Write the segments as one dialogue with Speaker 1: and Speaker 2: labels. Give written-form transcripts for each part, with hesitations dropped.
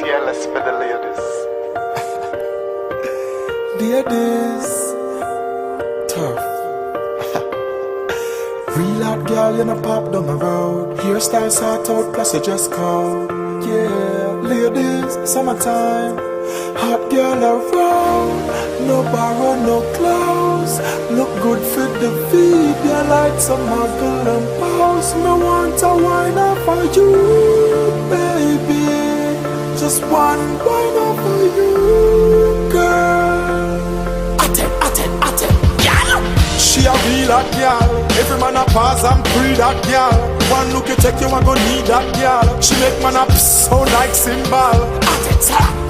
Speaker 1: TLS for the ladies.
Speaker 2: Ladies, tough. Real hot girl, you know pop down the road. Hairstyle sort out, plus you dress code. Yeah, ladies, summertime. Hot girl around. No borrow, no clothes. Look good for the feed. You like some muggle and pose. Me want a wine up for you, baby. Just one wine up for you, girl. She a real hot girl. Every man a pause and breathe that girl. One look you take you and go need that girl. She make man a sound like cymbal.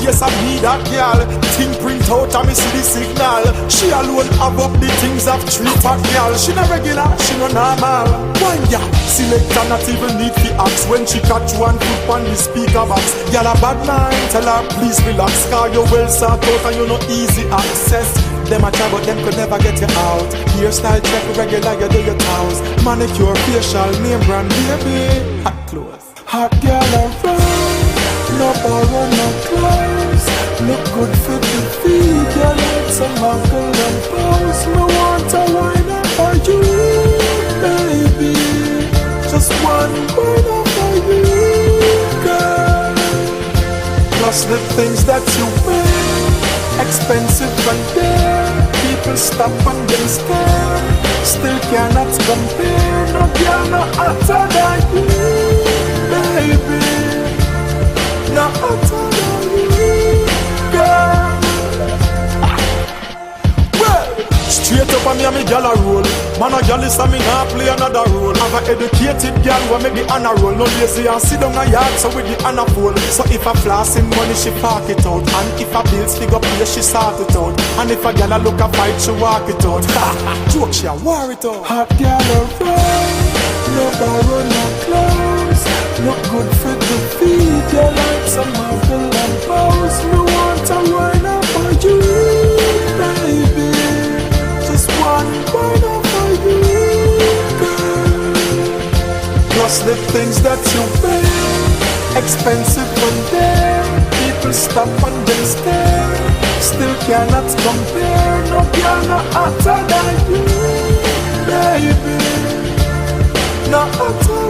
Speaker 2: Yes, I need that girl. Thing print out and me see the signal. She alone have up the things of treat hot girl. She no regular, she no normal. One girl, selector not even need to ask. When she catch one foot on the speaker box. Girl a bad mind, tell her please relax. Cause you well sort out and you no easy access. Them a try but them could never get you out. Hairstyle check regular, you do your toes. Manicure, facial, name brand, baby. Hot clothes. Hot girl around. No borrow, no clothes. Look good for the feet. You like some muggle and pose. Me want a wine up for you, baby. Just one wine up for you, girl. Plus the things that you wear, expensive and dear. People stop and they stare. Still cannot compare. No girl no hotter than you, baby. No hotter than you, girl. Well, straight up on me and me girl a roll. Man a girl is a me nah play another role. Have a educated girl who make the honor roll. No lazy and sit down a yard so with the honor full. So if a flossing money she park it out. And if a bills figure play she sort it out. And if a girl a look a fight she walk it out. Joke she a war it out. Hot girl around. No borrow no clothes. Look good for the feet. You like some muggle and pose. Me want a wine up for you, baby. Just one wine up for you, girl. Plus the things that you wear, expensive and dear. People stop and they stare. Still cannot compare. No girl no hotter than you, baby. No hotter.